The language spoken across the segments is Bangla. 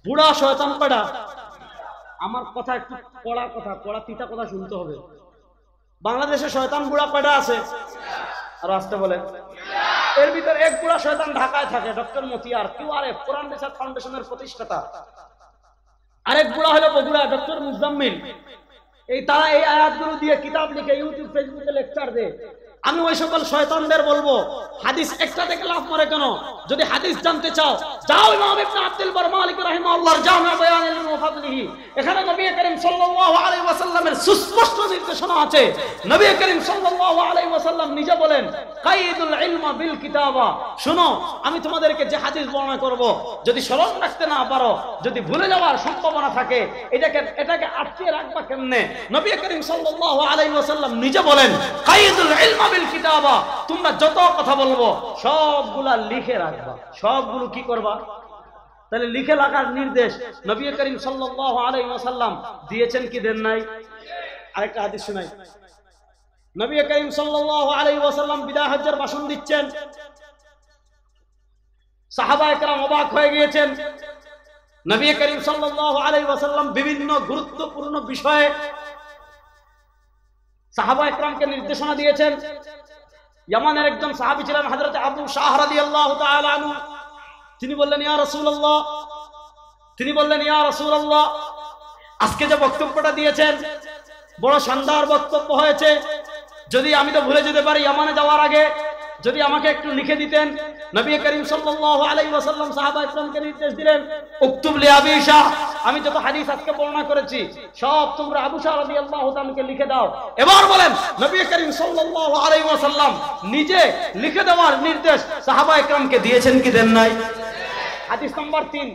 বুড়া শয়তান কয়টা? আমার কথা একটু কড়া কথা, কড়া তিতা কথা শুনতে হবে। বাংলাদেশে শয়তান বুড়া কয়টা আছে? আর আসতে বলে। এর ভিতরে এক বুড়া শয়তান ঢাকায় থাকে, ডক্টর মতিয়ার QRF কোরআন রিসার্চ ফাউন্ডেশনের প্রতিষ্ঠাতা। আরেক বুড়া হলো বগুড়া, ডক্টর মুজাম্মিল। তারা এই আয়াতগুলো দিয়ে কিতাব লিখে ইউটিউব ফেসবুকে লেকচার দেয়। আমি ওই সকল শয়তানদের বলবো, হাদিস একটা থেকে লাভ মরে কেন? যদি হাদিস জানতে চাও, যাও ইমাম ইবনে আব্দুল বার মালিক রাহিমাহুল্লাহর জামি' বায়ানুল ইলম ওয়া ফাদলিহি। এখানে নবী করিম সাল্লাল্লাহু আলাইহি ওয়াসাল্লামের সুস্পষ্ট নির্দেশনা আছে। নবী করিম সাল্লাল্লাহু আলাইহি ওয়াসাল্লাম নিজে বলেন, কাইদুল ইলমা বিল কিতাবা। শুনো, আমি তোমাদেরকে যে হাদিস বর্ণনা করব, যদি স্মরণ রাখতে না পারো, যদি ভুলে যাওয়ার সম্ভাবনা থাকে, এটাকে আটকে রাখবা কেমনে? নবী করিম সাল্লাল্লাহু আলাইহি ওয়াসাল্লাম নিজে বলেন, কাইদুল ইলমা বিল কিতাবা। তোমরা যত কথা বলবো সবগুলা লিখে রাখবা। সবগুলো কি করবা? তাহলে লিখে রাখার নির্দেশ নবী করিম সাল্লাল্লাহু আলাইহি ওয়াসাল্লাম দিয়েছেন কি দেন নাই? আরেকটা হাদিস শুনাই। নবী করিম সাল্লাল্লাহু আলাইহি ওয়াসাল্লাম বিদায় হজ্জের ভাষণ দিচ্ছেন। সাহাবায়ে কেরাম অবাক হয়ে গিয়েছেন। নবী করিম সাল্লাল্লাহু আলাইহি ওয়াসাল্লাম বিভিন্ন গুরুত্বপূর্ণ বিষয়ে সাহাবায়ে কেরামকে নির্দেশনা দিয়েছেন। ইয়ামানের একজন সাহাবী ছিলেন হযরত আবু শাহ রাদিয়াল্লাহু তাআলা আনহু। তিনি বললেন, ইয়া রাসূলুল্লাহ, আজকে যে বক্তব্যটা দিয়েছেন বড় শানদার বক্তব্য হয়েছে। যদি আমি তো ভুলে যেতে পারি, ইয়ামানে যাওয়ার আগে যদি আমাকে একটু লিখে দিতেন। নবী করিম সাল্লাল্লাহু আলাইহি ওয়াসাল্লাম সাহাবায়ে কেরামকে নির্দেশ দিলেন, উকতুব লি আবি শাহ, আমি যত হাদিস আজকে বর্ণনা করেছি সব তোমরা আবু শাহ রাদিয়াল্লাহু তাআলাকে লিখে দাও। এবার বলেন, নবী করিম সাল্লাল্লাহু আলাইহি ওয়াসাল্লাম নিজে লিখে দেওয়ার নির্দেশ সাহাবায়ে কেরামকে দিয়েছেন কি দেন নাই? হাদিস নাম্বার 3,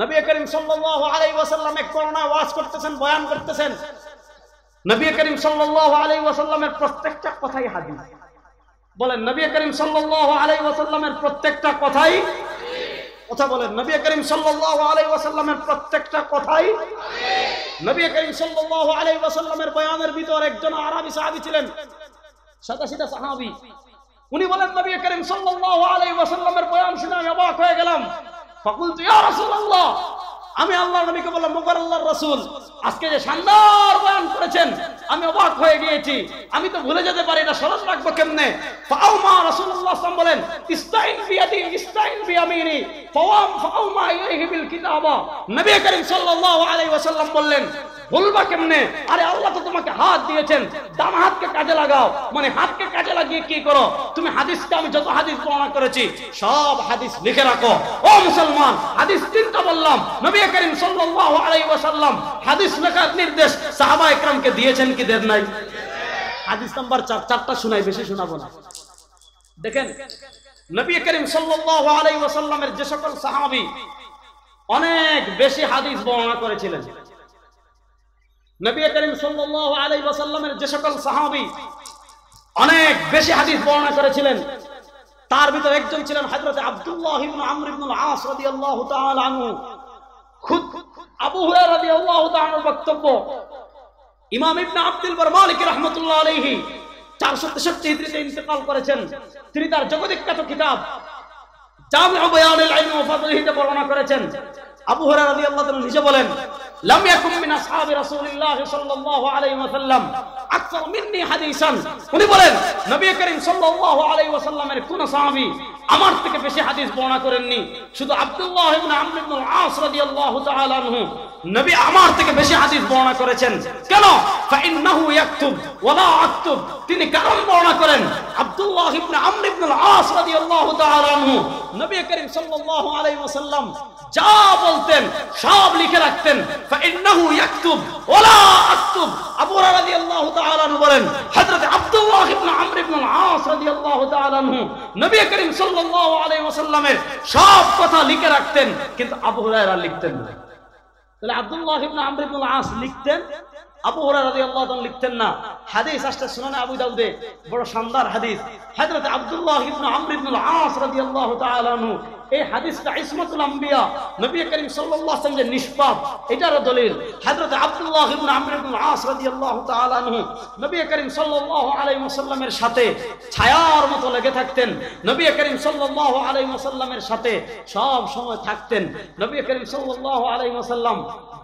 নবী করিম সাল্লাল্লাহু আলাইহি ওয়াসাল্লাম এক করোনা ওয়াজ করতেছেন, বয়ান করতেছেন। নবী করিম সাল্লাল্লাহু আলাইহি ওয়াসাল্লামের প্রত্যেকটা কথাই হাদিস। বলেন, নবী করিম সাল্লাল্লাহু আলাইহি ওয়াসাল্লামের প্রত্যেকটা কথাই কথা বলেন, নবী করিম সাল্লাল্লাহু আলাইহি ওয়াসাল্লামের প্রত্যেকটা কথাই নবী করিম সাল্লাল্লাহু আলাইহি ওয়াসাল্লামের বয়ানের ভিতর একজন আরবি সাহাবী ছিলেন, সাদা সাহাবী। উনি বলেন, নবী করিম সাল্লাল্লাহু আলাইহি ওয়াসাল্লামের বয়ান শুনে আমি অবাক হয়ে গেলাম। ফাকুলতু ইয়া রাসূলুল্লাহ, আমি আল্লাহর নবীকে বললাম, মুগর আল্লাহর রাসূল, আজকে যে শানদার বয়ান করেছেন আমি অবাক হয়ে গিয়েছি। আমি তো ভুলে যেতে পারি না, স্মরণ রাখবো কেমনে? ফাউমা রাসূলুল্লাহ সাল্লাল্লাহু আলাইহি ওয়াসাল্লাম বলেন, ইস্তাইন বিয়াদি ইস্তাইন বিয়ামিনি ফাউমা ইলাইহি বিল কিতাবা। নবী করিম সাল্লাল্লাহু আলাইহি ওয়াসাল্লাম বললেন, বলবা কেমনে? আরে আল্লাহ তো তোমাকে হাত দিয়েছেন, ডান হাতকে কাজে লাগাও। মানে হাতকে কাজে লাগিয়ে কি করো? তুমি হাদিসকে, আমি যত হাদিস বর্ণনা করেছি সব হাদিস লিখে রাখো। ও মুসলমান, হাদিস 3টা বললাম। নবী করিম সাল্লাল্লাহু আলাইহি ওয়াসাল্লাম হাদিস লেখার নির্দেশ সাহাবায়ে কেরামকে দিয়েছেন কি দেন নাই? হাদিস নাম্বার 4, 4টা শোনাই, বেশি শোনাবো না। দেখেন, নবী করিম সাল্লাল্লাহু আলাইহি ওয়াসাল্লামের যে সকল সাহাবী অনেক বেশি হাদিস বর্ণনা করেছিলেন, নবী করিম সাল্লাল্লাহু আলাইহি ওয়াসাল্লামের যে সকল সাহাবী অনেক বেশি হাদিস বর্ণনা করেছিলেন, তার ভিতর একজন ছিলেন হযরত আব্দুল্লাহ ইবনে আমর ইবনে আল-আস রাদিয়াল্লাহু তাআলা আনহু। খুদ আবু হুরায়রা রাদিয়াল্লাহু তাআলার বক্তব্য, ইমাম ইবনে আব্দুল বার মালিক রাহমাতুল্লাহ আলাইহি 463 হিজরিতে ইন্তেকাল করেছেন। তিনি তার জগদ্বিখ্যাত কিতাব জামি' বায়ানুল ইলম ওয়া ফাদলিহি বর্ণনা করেছেন। আবু হুরায়রা রাদিয়াল্লাহু তাআলা নিজে বলেন, লাম ইয়াকুম মিন আসহাবি রাসূলিল্লাহ সাল্লাল্লাহু আলাইহি ওয়াসাল্লাম আকসার মিন্নি হাদিসান। উনি বলেন, নবী করিম সাল্লাল্লাহু আলাইহি ওয়াসাল্লামের কোন সাহাবী আমার থেকে বেশি হাদিস বর্ণনা করেননি। শুধু আব্দুল্লাহ ইবনে আমর ইবনে আল-আস রাদিয়াল্লাহু তাআলা আনহু নবী আমার থেকে বেশি হাদিস বর্ণনা করেছেন। কেন? ফাইন্নাহু ইয়াকতুব ওয়া লা আকতুব। তিনি কারণ বর্ণনা করেন, আব্দুল্লাহ ইবনে আমর ইবনে আল-আস রাদিয়াল্লাহু তাআলা আনহু নবী করিম সাল্লাল্লাহু আলাইহি ওয়াসাল্লাম যা বলতেন সব লিখে রাখতেন। ফাইন্নাহু ইয়াকতুব ওয়া লা আকতুব। আবু হুরায়রা রাদিয়াল্লাহু তাআলা আনহু বলেন, হযরত আব্দুল্লাহ ইবনে আমর ইবনে আল-আস রাদিয়াল্লাহু তাআলা আনহু নবী করিম সাল্লাল্লাহু আলাইহি ওয়াসাল্লামের সব কথা লিখে রাখতেন, কিন্তু আবু হুরায়রা লিখতেন না। তাহলে আব্দুল্লাহ ইবনে আমর ইবনে আল-আস লিখতেন, আবু হুরায়রা রাদিয়াল্লাহু তাআলা লিখতেন না, হাদিস আসছে সুনানে আবু দাউদে, বড় শানদার হাদিস। হযরত আব্দুল্লাহ ইবনে আমর ইবনে আল-আস রাদিয়াল্লাহু তাআলা আনহু, এই হাদিসটা ইসমাতুল আম্বিয়া, নবী করিম সাল্লাল্লাহু আলাইহি ওয়াসাল্লাম যে নিষ্পাপ, এটার দলিল। হযরত আব্দুল্লাহ ইবনে আমর ইবনে আল-আস রাদিয়াল্লাহু তাআলা আনহু নবী করিম সাল্লাল্লাহু আলাইহি ওয়াসাল্লামের সাথে ছায়ার মতো লেগে থাকতেন, নবী করিম সাল্লাল্লাহু আলাইহি ওয়াসাল্লামের সাথে সব সময় থাকতেন। নবী করিম সাল্লাল্লাহু আলাইহি ওয়াসাল্লাম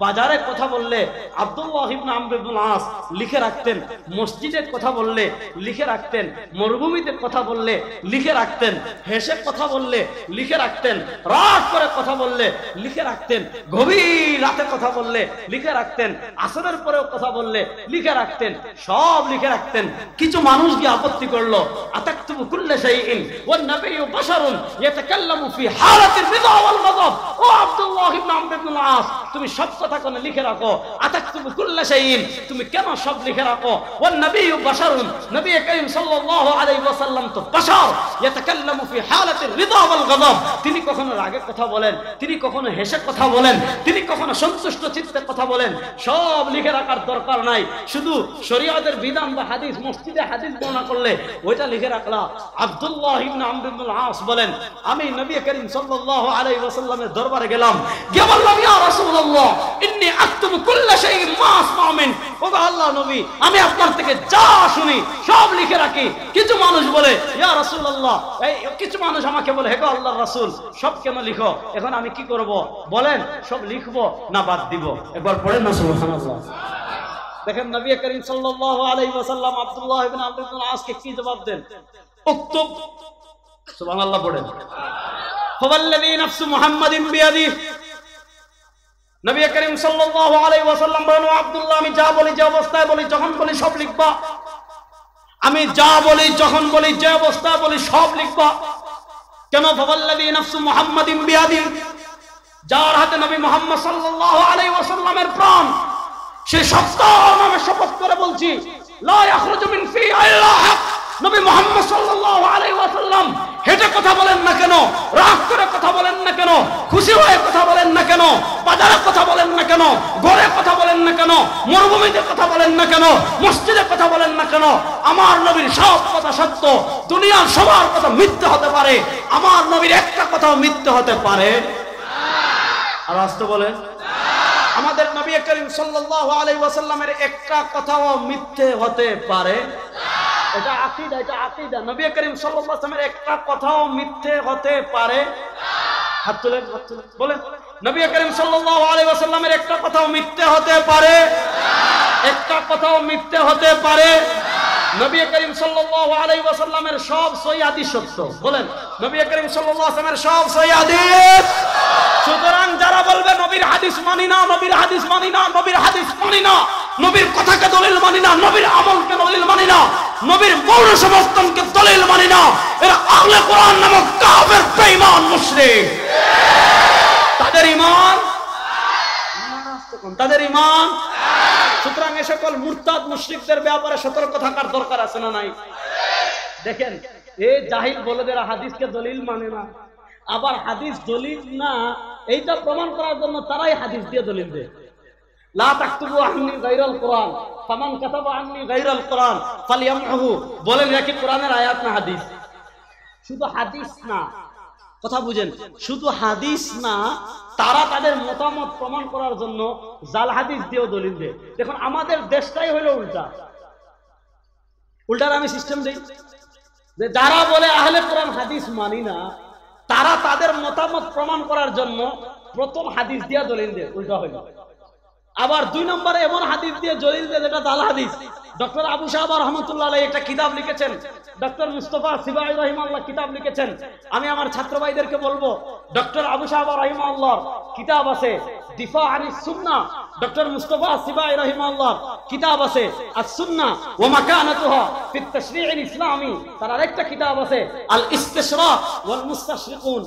বাজারে কথা বললে আব্দুল্লাহ ইবনে আমর ইবনে আল-আস লিখে রাখতেন, মসজিদে কথা বললে লিখে রাখতেন, মরুভূমিতে কথা বললে লিখে রাখতেন, হেসে কথা বললে লিখে রাখতেন, রাগ করে কথা বললে লিখে রাখতেন, গভীর রাতে কথা বললে লিখে রাখতেন, আসরের পরেও কথা বললে লিখে রাখতেন, সব লিখে রাখতেন। কিছু মানুষ গিয়ে আপত্তি করলো, আতাকতুবু কুল্লা শাইইন ওয়ান নাবিয়্যু বাশারুন ইয়াতাকাল্লামু ফি হালাতির রিদা ওয়াল গাযব। ও আব্দুল্লাহ ইবনে আমর ইবনে আল-আস, তুমি সব কথা কেন লিখে রাখো? আতাকতুবু কুল্লা শাইইন, তুমি কেন সব লিখে রাখো? ওয়ান নাবিয়্যু বাশারুন, নবী করিম সাল্লাল্লাহু আলাইহি ওয়াসাল্লাম তো বাশার, ইয়াতাকাল্লামু ফি হালাতির রিদা ওয়াল গাযব। তিনি কখনো রাগে কথা বলেন, তিনি কখনো হেসে কথা বলেন, তিনি কখনো সন্তুষ্ট চিত্তে কথা বলেন, সব লিখে রাখার দরকার নাই। শুধু শরীয়তের বিধান বা হাদিস, মসজিদে হাদিস বর্ণনা করলে ওইটা লিখে রাখলা। আব্দুল্লাহ ইবনে আমর ইবনে আল-আস বলেন, আমি নবী করিম সাল্লাল্লাহু আলাইহি ওয়াসাল্লামের দরবারে গেলাম, গিয়ে বললাম, ইয়া রাসূলুল্লাহ ইন্নী আকতুবু কুল্লা শাইইন মা আসমাউ মিন। ও আল্লাহর নবী, আমি আপনার থেকে যা শুনি সব লিখে রাখি। কিছু মানুষ বলে, ইয়া রাসূলুল্লাহ, এই কিছু মানুষ আমাকে বলে, হে গো আল্লাহর রাসূল, সব কেন লিখো? এখন আমি কি করব বলেন? সব লিখবো না বাদ দিব? একবার পড়েন না সুবহানাল্লাহ। দেখেন নবী করিম সাল্লাল্লাহু আলাইহি ওয়াসাল্লাম আব্দুল্লাহ ইবনে আমর ইবনে আল-আস কে কি জবাব দেন? উক্তুব, সুবহানাল্লাহ পড়েন। ফাওয়াল্লাযী নাফসু মুহাম্মাদিন বিয়াদিহি, নবী করিম সাল্লাল্লাহু আলাইহি ওয়াসাল্লাম বলেন, আব্দুল্লাহ, আমি যা বলি, যে অবস্থায় বলি, যখন বলি সব লিখবা। আমি যা বলি, যখন বলি, যে অবস্থায় বলি সব লিখবা। কেন? ফাওয়াল্লাযী নাফসু মুহাম্মাদিন বিয়াদিহি, যার হাতে নবী মুহাম্মদ সাল্লাল্লাহু আলাইহি ওয়াসাল্লামের প্রাণ, সে সত্য নামে শপথ করে বলছি, লা ইয়াখরুজু মিন ফি ইল্লা হক। নবী মুহাম্মদ সাল্লাল্লাহু আলাইহি ওয়াসাল্লাম হেঁটে কথা বলেন না কেন, রাগ করে কথা বলেন না কেন, খুশি হয়ে কথা বলেন না কেন, বাজারে কথা বলেন না কেন, ঘরে কথা বলেন না কেন, মরুভূমিতে কথা বলেন না কেন, মসজিদে কথা বলেন না কেন, আমার নবীর সব কথা সত্য। দুনিয়ার সবার কথা মিথ্যে হতে পারে, আমার নবীর একটা কথাও মিথ্যে হতে পারে? আর আসতে বলে, আমাদের নবী করিম সাল্লাল্লাহু আলাইহি ওয়াসাল্লামের একটা কথাও মিথ্যে হতে পারে? এটা আকীদা, এটা আকীদা। নবী করিম সাল্লাল্লাহু আলাইহি ওয়াসাল্লামের একটা কথাও মিথ্যে হতে পারে? হাত তুলেন, হাত তুলেন, বলেন। নবী করিম সাল্লাল্লাহু আলাইহি ওয়াসাল্লামের একটা কথাও মিথ্যে হতে পারে? একটা কথাও মিথ্যে হতে পারে? নবী করিম সাল্লাল্লাহু আলাইহি ওয়াসাল্লামের সব সহিহ হাদিস সত্য। বলেন, নবী করিম সাল্লাল্লাহু আলাইহি ওয়াসাল্লামের সব সহিহ হাদিস। সুতরাং যারা বলবে নবীর হাদিস মানি না, নবীর হাদিস মানি না, নবীর হাদিস মানি না, নবীর কথাকে দলিল মানি না, নবীর আমলকে দলিল মানি না, নবীর মৌল সমর্থনকে দলিল মানি না, এরা আহলে কোরআন নামক কাফের বেঈমান মুশরিক। তাদের ঈমান, তাদের ঈমান। সুতরাং এ সকল মুরতাদ মুশরিকদের ব্যাপারে সতর্ক থাকার দরকার আছে না নাই? দেখেন, এই জাহিল বলেদেরা হাদিসকে দলিল মানে না, আবার হাদিস দলিল না এইটা প্রমাণ করার জন্য তারাই হাদিস দিয়ে দলিল দেয়। লা তাকতুবু আন্নী গায়রাল কোরআন ফামান কাতাবা আন্নী গায়রাল কোরআন ফালইয়ামহু। বলেন, এটা কি কোরআনের আয়াত না হাদিস? শুধু হাদিস না, কথা বুঝেন, শুধু হাদিস না, তারা তাদের মতামত প্রমাণ করার জন্য জাল হাদিস দিয়েও দলিল দেয়। দেখুন, আমাদের দেশটাই হলো উল্টা। উল্টার আমি সিস্টেম দিই যে যারা বলে আহলে কোরআন হাদিস মানি না, তারা তাদের মতামত প্রমাণ করার জন্য প্রথম হাদিস দিয়ে দলিল দেয়, উল্টা হইল। আবার দুই নম্বরে এমন হাদিস দিয়ে দলিল দেয় যেটা জাল হাদিস। ডক্টর আবু শাহবা রহমতুল্লাহ আলাইহি একটা কিতাব লিখেছেন, ডক্টর মুস্তাফা সিবাই রাহিমাহুল্লাহ কিতাব লিখেছেন। আমি আমার ছাত্র ভাইদেরকে বলবো, ডক্টর আবু শাহবা রাহিমাহুল্লাহর কিতাব আছে দিফা আনিস সুন্নাহ, ডক্টর মুস্তাফা সিবাই রাহিমাহুল্লাহ কিতাব আছে আস-সুন্নাহ ওয়া মাকানাতুহা ফিত তাশরী'আল ইসলামী। তার আরেকটা কিতাব আছে আল ইস্তিশরাক ওয়াল মুস্তাশরিকুন।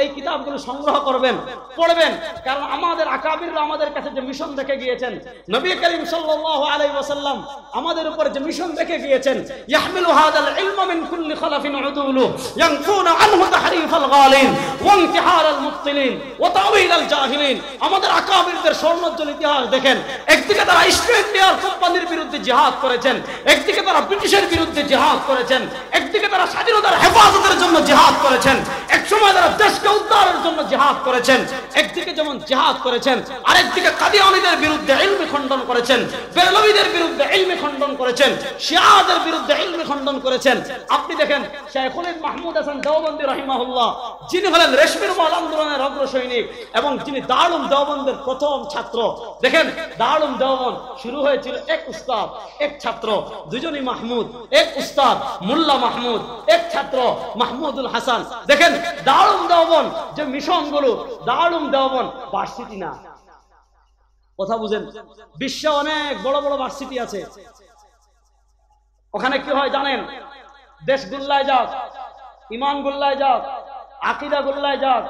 এই কিতাবগুলো সংগ্রহ করবেন, পড়বেন, কারণ আমাদের আকাবিররা আমাদের কাছে যে মিশন রেখে গিয়েছেন, নবী করিম সাল্লাল্লাহু আলাইহি ওয়াসাল্লাম আমাদের উপর যে মিশন রেখে গিয়েছেন, ইয়াহমিলু হাযাল ইলমা মিন কুল্লি খালাফিন উদুলু ইয়ানফুনা আনহু তাহরিফাল গালিন ওয়া ইনতিহারাল মুবতিলিন ওয়া তাওয়িলাল জাহিলিন। আমাদের আকাবিরদের স্বর্ণোজ্জ্বল ইতিহাস দেখেন। একদিকে তারা ইস্ট ইন্ডিয়া কোম্পানির বিরুদ্ধে জিহাদ করেছেন, একদিকে তারা ব্রিটিশের বিরুদ্ধে জিহাদ করেছেন, একদিকে তারা স্বাধীনতার হেফাজতের জন্য জিহাদ করেছেন, একসময় তারা দেশকে উদ্ধারের জন্য জিহাদ করেছেন। একদিকে যেমন জিহাদ করেছেন, আরেকদিকে কাদিয়ানীদের বিরুদ্ধে ইলমি খণ্ডন করেছেন, বেরলভীদের বিরুদ্ধে ইলমি খণ্ডন করেছেন, শিয়াদের বিরুদ্ধে ইলমি খণ্ডন করেছেন। আপনি দেখেন শাইখুল মাহমুদ হাসান দেওবন্দি রাহিমাহুল্লাহ, যিনি হলেন রেশমির মহল আন্দোলনের অগ্রসৈনিক এবং যিনি দারুল দেওবন্দের প্রথম ছাত্র। দেখেন দারুল দেওবন্দ শুরু হয়েছিল এক উস্তাদ এক ছাত্র, দুজনই মাহমুদ, এক উস্তাদ মোল্লা মাহমুদ, এক ছাত্র মাহমুদুল হাসান। দেখেন দারুল দেওবন্দ যে মিশনগুলো, দারুল দেওবন্দ ভার্সিটি না, কথা বুঝেন, বিশ্বে অনেক বড় বড় ভার্সিটি আছে। ওখানে কি হয় জানেন? দেশ গুল্লায় যাক, ইমান গুল্লায় যাক, আকিদা গুল্লায় যাক,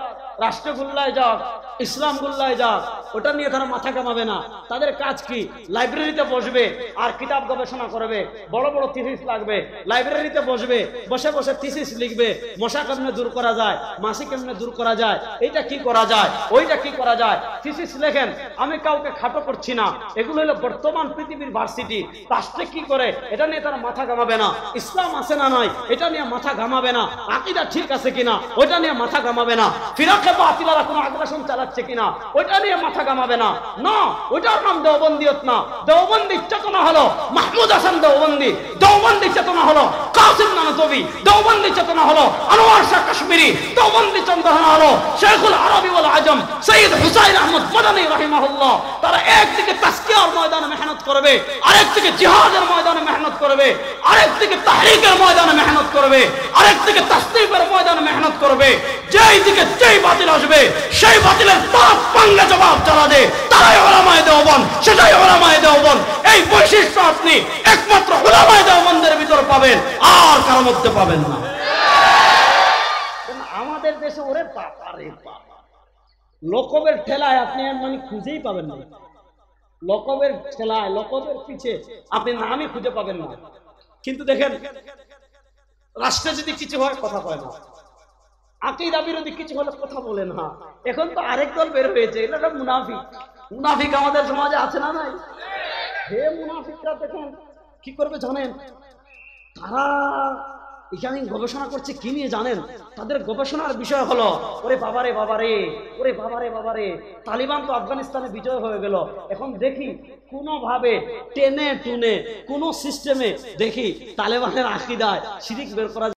রাষ্ট্র গুল্লায় যাক, ইসলাম গুল্লায় যাক, ওটা নিয়ে তারা মাথা কামাবে না। তাদের কাজ কি? লাইব্রেরিতে বসবে আর কিতাব গবেষণা করবে, বড় বড় থিসিস লাগবে, লাইব্রেরিতে বসবে, বসে বসে থিসিস লিখবে, মশা কেমনে দূর করা যায়, মাছি কেমনে দূর করা যায়, এইটা কি করা যায়, ওইটা কি করা যায়, থিসিস লেখেন। আমি কাউকে খাটো করছি না, এগুলো হলো বর্তমান পৃথিবীর ভার্সিটি। রাষ্ট্রে কি করে এটা নিয়ে তারা মাথা ঘামাবে না, ইসলাম আছে না নাই এটা নিয়ে মাথা ঘামাবে না, আকীদা ঠিক আছে কিনা ওইটা নিয়ে মাথা ঘামাবে না, ফিরাকে বাতিলারা কোনো আগ্রাসন চালাচ্ছে কিনা ওইটা নিয়ে মাথা ঘামাবে না। না, ওইটার নাম দেওবন্দিয়ত না। দেওবন্দি চেতনা হলো মাহমুদ হাসান দেওবন্দি, দেওবন্দি চেতনা হলো কাসিম নানতবি, দেওবন্দি চেতনা হলো আনোয়ার শাহ কাশ্মীরি, দেওবন্দি চেতনা হলো শেখুল আরবি ওয়াল আজম সৈয়দ হুসাইন আহমদ মাদানী রাহিমাহুল্লাহ। তারা একদিকে তাসকিয়ার ময়দানে মেহনত করবে, আরেকদিকে জিহাদের ময়দানে মেহনত করবে, আরেকদিকে তাহরিকের ময়দানে মেহনত করবে, আরেকদিকে তাসদীকের ময়দানে মেহনত করবে। যেই দিকে যেই বাতিল আসবে সেই বাতিলের পাঁচ পাঙ্গা জবাব যারা দেয় তারাই উলামায়ে দেওবন্দ, সেটাই উলামায়ে দেওবন্দ। এই বৈশিষ্ট্য আপনি একমাত্র উলামায়ে দেওবন্দের ভিতর পাবেন, আর কারোর মধ্যে পাবেন না। আমাদের দেশে ওরে বাবা রে বাবা, লকবের ঠেলায় আপনি মানে খুঁজেই পাবেন না, লকবের ঠেলায় লকবের পিছে আপনি নামই খুঁজে পাবেন না। কিন্তু দেখেন রাষ্ট্রে যদি কিছু হয় কথা কয় না, আকীদা বিরোধী কিছু হলে কথা বলে না। এখন তো আরেক দল বের হয়েছে, এটা মুনাফিক। মুনাফিক আমাদের সমাজে আছে না নাই? হে মুনাফিকরা দেখেন কি করবে জানেন? তারা এখানে গবেষণা করছে কি নিয়ে জানেন? তাদের গবেষণার বিষয় হলো ওরে বাবারে বাবারে, ওরে বাবারে বাবারে, তালিবান তো আফগানিস্তানে বিজয় হয়ে গেল, এখন দেখি কোনোভাবে টেনে টুনে কোন সিস্টেমে দেখি তালেবানের আকীদায় শিরিক বের করা